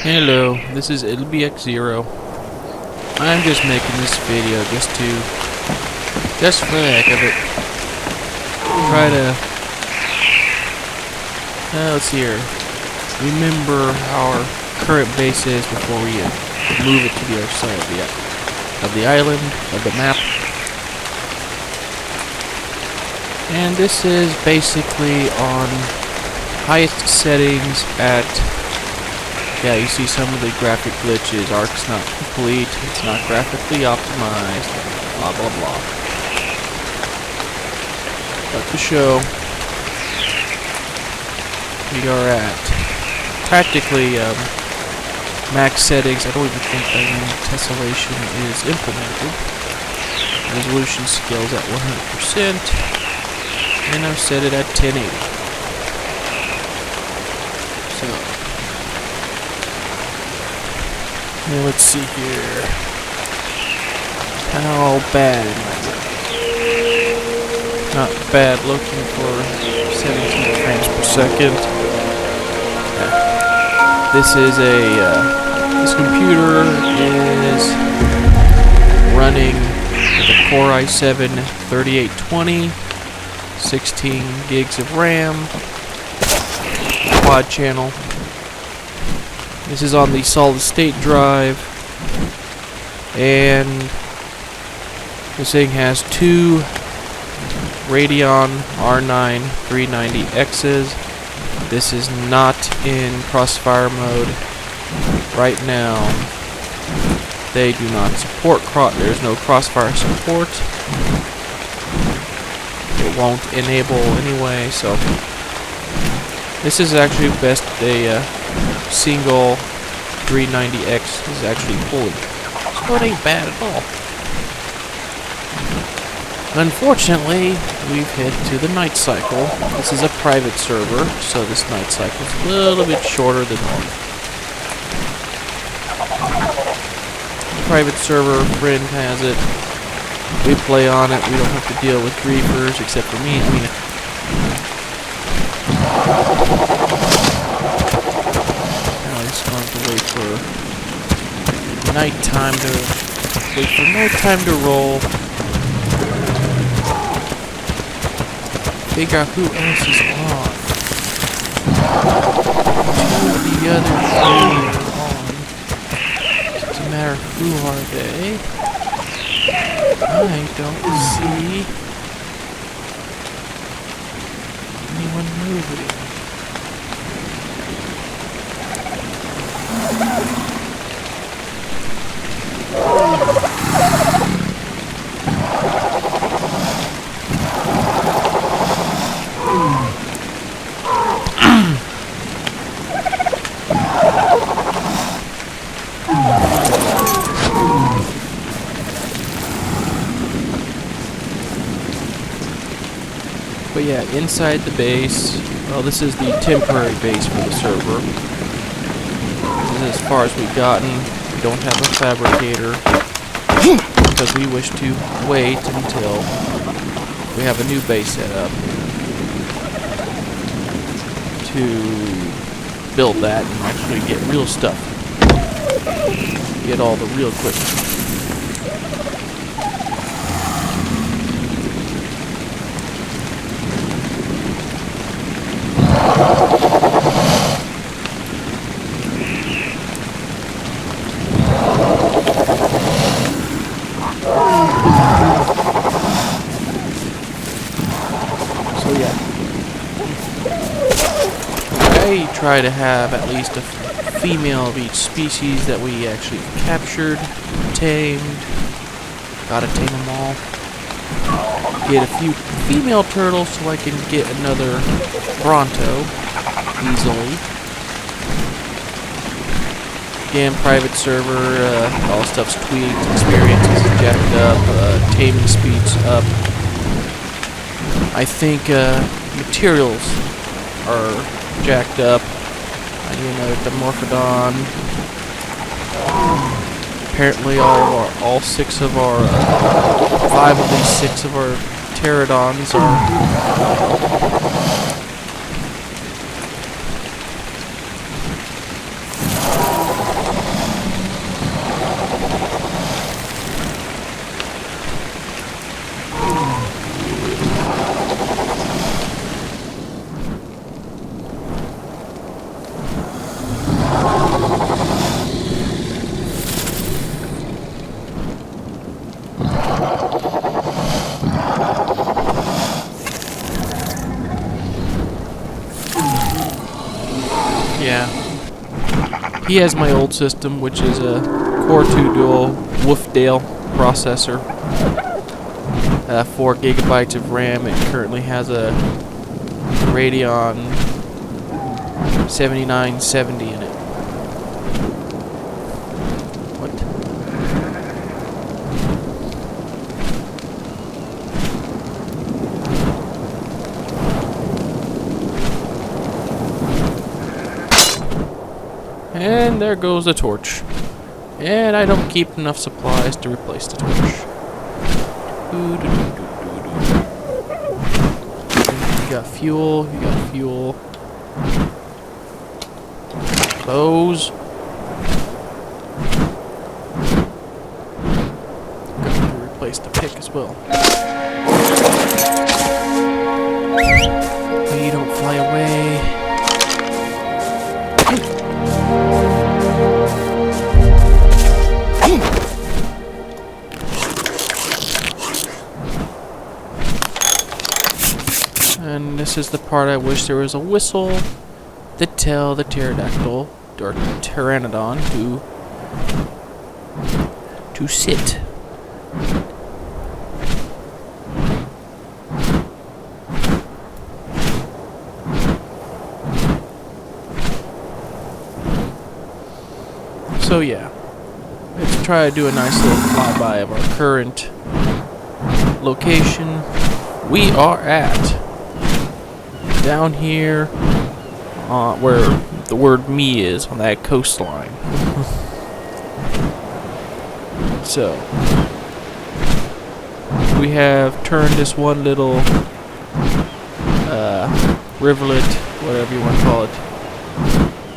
Hello, this is LBX0. I'm just making this video just for the heck of it. Try to, let's see here, remember how our current base is before we move it to the other side of the island, of the map. And this is basically on highest settings at, yeah, you see some of the graphic glitches. Arc's not complete, it's not graphically optimized, blah blah blah. But to show, we are at practically max settings. I don't even think tessellation is implemented. Resolution scales at 100%. And I've set it at 1080. So, now let's see here. How bad am I doing? Not bad, looking for 17 frames per second. This is this computer is running with a Core i7 3820. 16 gigs of RAM, quad channel. This is on the solid state drive, and this thing has two Radeon R9 390Xs. This is not in crossfire mode right now. They do not support there's no crossfire support. It won't enable anyway, so this is actually best a single 390X is actually pulling. So it ain't bad at all. Unfortunately, we've hit to the night cycle. This is a private server, so this night cycle is a little bit shorter than normal. Private server friend has it. We play on it, we don't have to deal with griefers, except for me. I mean, now I just want to wait for nighttime to roll. Figure out who else is on. Two of the other three are on. Doesn't matter who are they. I don't see anyone moving. But yeah, inside the base, well, this is the temporary base for the server. This is as far as we've gotten. We don't have a fabricator because we wish to wait until we have a new base set up to build that and actually get real stuff. Get all the real equipment. So yeah, I try to have at least a female of each species that we actually captured, tamed. Gotta tame them all. Get a few female turtles so I can get another Bronto easily. Again, private server, all stuff's tweaked, experiences jacked up, taming speeds up. I think materials are jacked up. I need another Dimorphodon. Apparently all six of our, 5 of these 6 of our pterodons are Yeah. He has my old system, which is a Core 2 Dual Wolfdale processor. 4 gigabytes of RAM. It currently has a Radeon 7970 in it. What? And there goes the torch. And I don't keep enough supplies to replace the torch. You got fuel, you got fuel. Close. Got to replace the pick as well. Please don't fly away. And this is the part I wish there was a whistle to tell the pterodactyl or pteranodon to sit. So yeah, let's try to do a nice little flyby of our current location. We are at down here where the word me is on that coastline. So we have turned this one little rivulet, whatever you want to call it.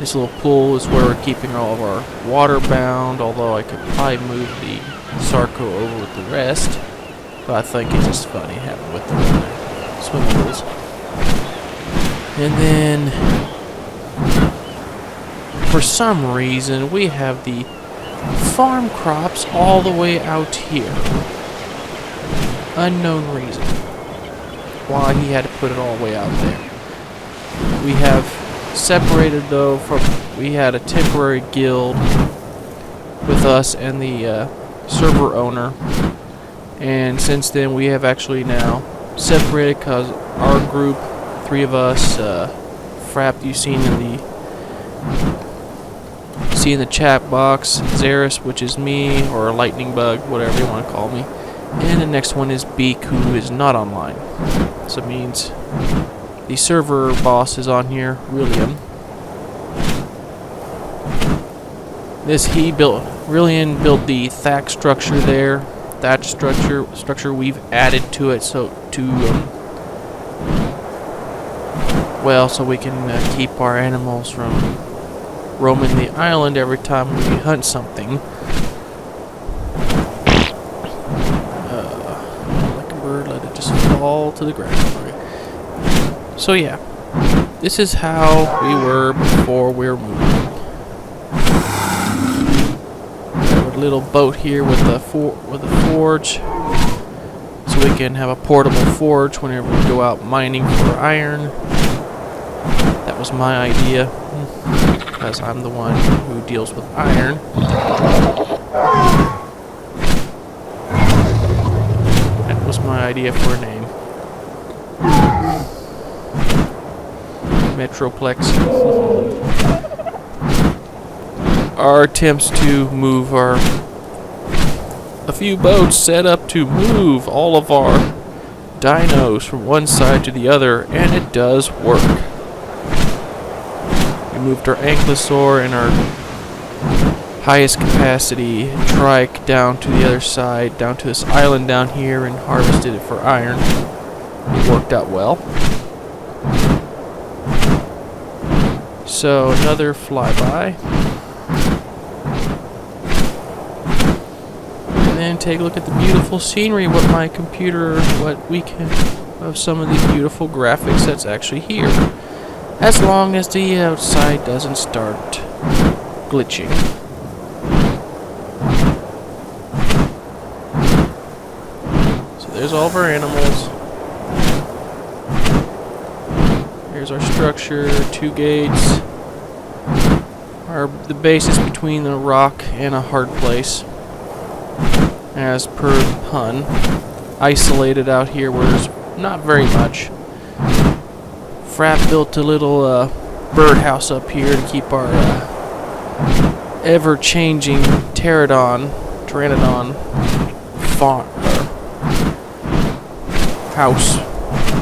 This little pool is where we're keeping all of our water bound, although I could probably move the Sarco over with the rest. But I think it's just funny having with the swimming pools. And then, for some reason, we have the farm crops all the way out here. Unknown reason why he had to put it all the way out there. We have separated, though, from... We had a temporary guild with us and the server owner. And since then, we have actually now separated because our group... 3 of us, FRAP you've seen in the chat box, Xeris, which is me, or Lightning Bug, whatever you want to call me, and the next one is Beak, who is not online. So it means the server boss is on here, Rillian. Rillian built the thatch structure there. Thatch structure we've added to it so we can keep our animals from roaming the island every time we hunt something. Like a bird, let it just fall to the ground. Okay. So yeah, this is how we were before we were moving. Got a little boat here with a forge, so we can have a portable forge whenever we go out mining for iron. That was my idea, because I'm the one who deals with iron. That was my idea for a name. Metroplex. Our attempts to move a few boats set up to move all of our dinos from one side to the other, and it does work. We moved our ankylosaur and our highest capacity trike down to the other side, down to this island down here, and harvested it for iron. It worked out well. So another flyby. And then take a look at the beautiful scenery, of some of these beautiful graphics that's actually here. As long as the outside doesn't start glitching. So there's all of our animals. Here's our structure, 2 gates. the base is between a rock and a hard place, as per the pun. Isolated out here where there's not very much. Frap built a little birdhouse up here to keep our ever-changing pteranodon house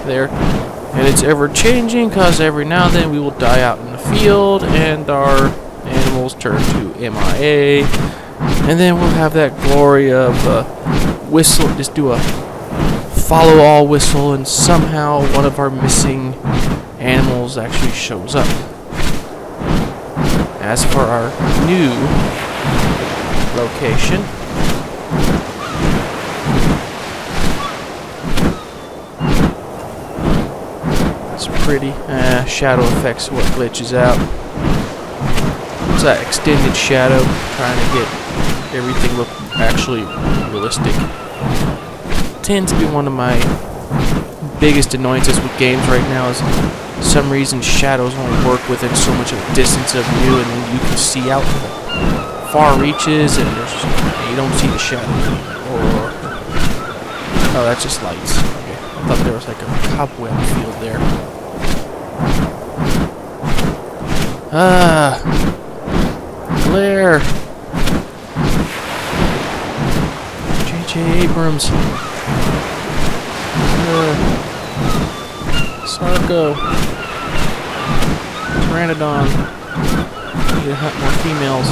there. And it's ever-changing because every now and then we will die out in the field and our animals turn to MIA. And then we'll have that glory of whistle, just do a follow all whistle, and somehow one of our missing animals actually shows up. As for our new location, it's pretty. Shadow effects what glitches out. It's that extended shadow, trying to get everything look actually realistic. Tends to be one of my biggest annoyances with games right now, is for some reason shadows only work within so much of a distance of you, and then you can see out the far reaches and you don't see the shadows. Or oh, that's just lights. Okay. I thought there was like a cobweb field there. Glare. J.J. Abrams. Sarco. Pteranodon. Need to hunt more females.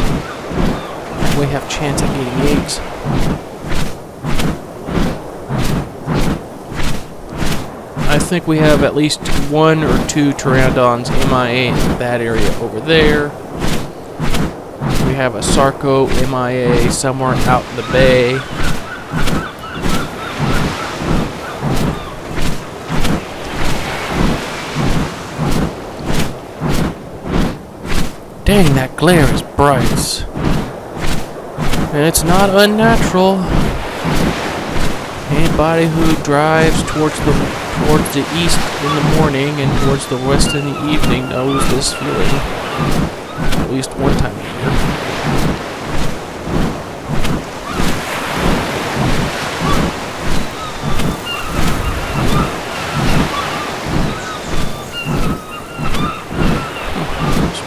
We have a chance at getting eggs. I think we have at least 1 or 2 pteranodons MIA in that area over there. We have a Sarco MIA somewhere out in the bay. Dang, that glare is bright. And it's not unnatural. Anybody who drives towards the east in the morning and towards the west in the evening knows this feeling. At least one time a year.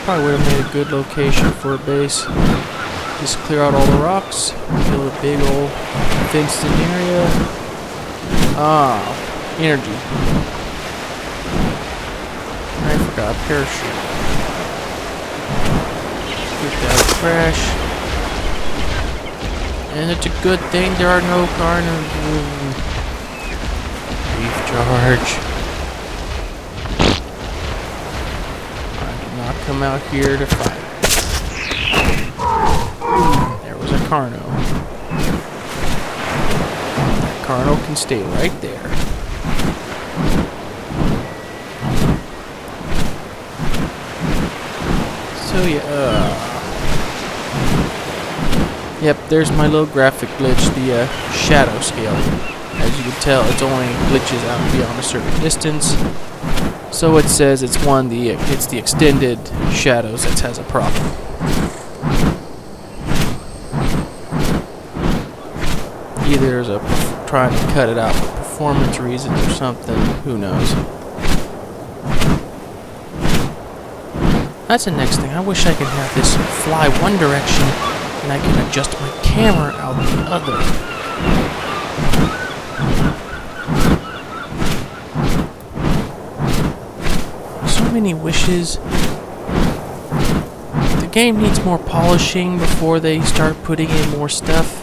Probably would have made a good location for a base. Just clear out all the rocks, build a big old fenced in area. Energy. I forgot a parachute. Get that crash. And it's a good thing there are no carnivores. Beef charge. Come out here to fight. There was a Carno. That Carno can stay right there. So yeah. Yep, there's my little graphic glitch, the shadow scale. As you can tell, it's only glitches out beyond a certain distance. So it says it's it's the extended shadows that has a problem. Either there's trying to cut it out for performance reasons or something, who knows. That's the next thing. I wish I could have this fly one direction and I can adjust my camera out the other. Many wishes. The game needs more polishing before they start putting in more stuff.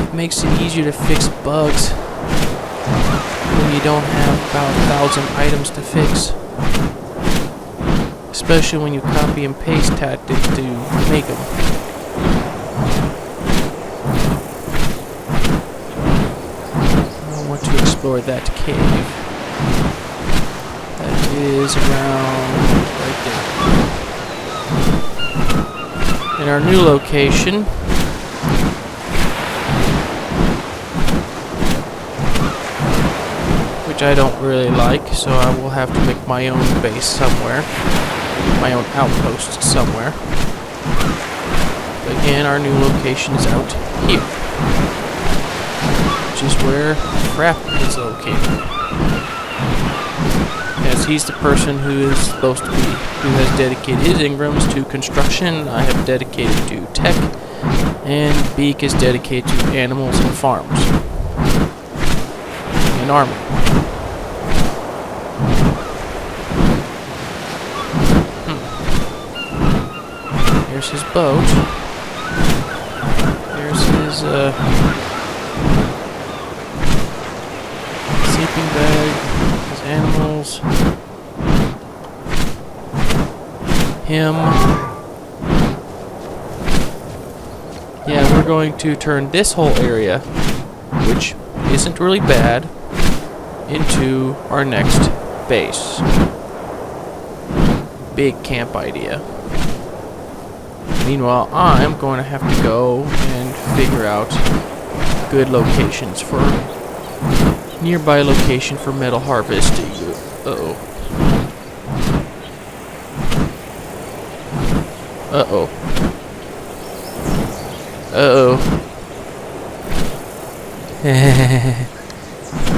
It makes it easier to fix bugs when you don't have about 1,000 items to fix. Especially when you copy and paste tactics to make them. I want to explore that cave. Is around right there. In our new location, which I don't really like, so I will have to make my own base somewhere. my own outpost somewhere. But again, our new location is out here, which is where FRAP is located. As he's the person who is supposed to be, who has dedicated his Ingrams to construction, I have dedicated to tech, and Beak is dedicated to animals and farms. And armor. There's his boat. There's his sleeping bag, his animals, him. Yeah, we're going to turn this whole area, which isn't really bad, into our next base. Big camp idea. Meanwhile, I'm going to have to go and figure out good locations for nearby location for metal harvesting. Uh-oh. Uh-oh. Uh-oh.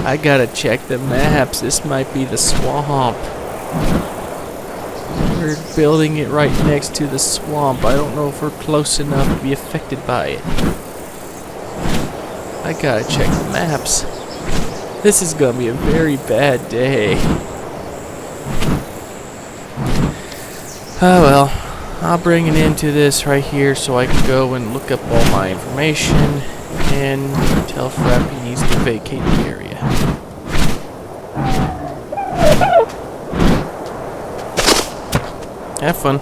I gotta check the maps. This might be the swamp. We're building it right next to the swamp. I don't know if we're close enough to be affected by it. I gotta check the maps. This is gonna be a very bad day. Oh well. I'll bring an end to this right here so I can go and look up all my information and tell FRAP he needs to vacate the area. Have fun.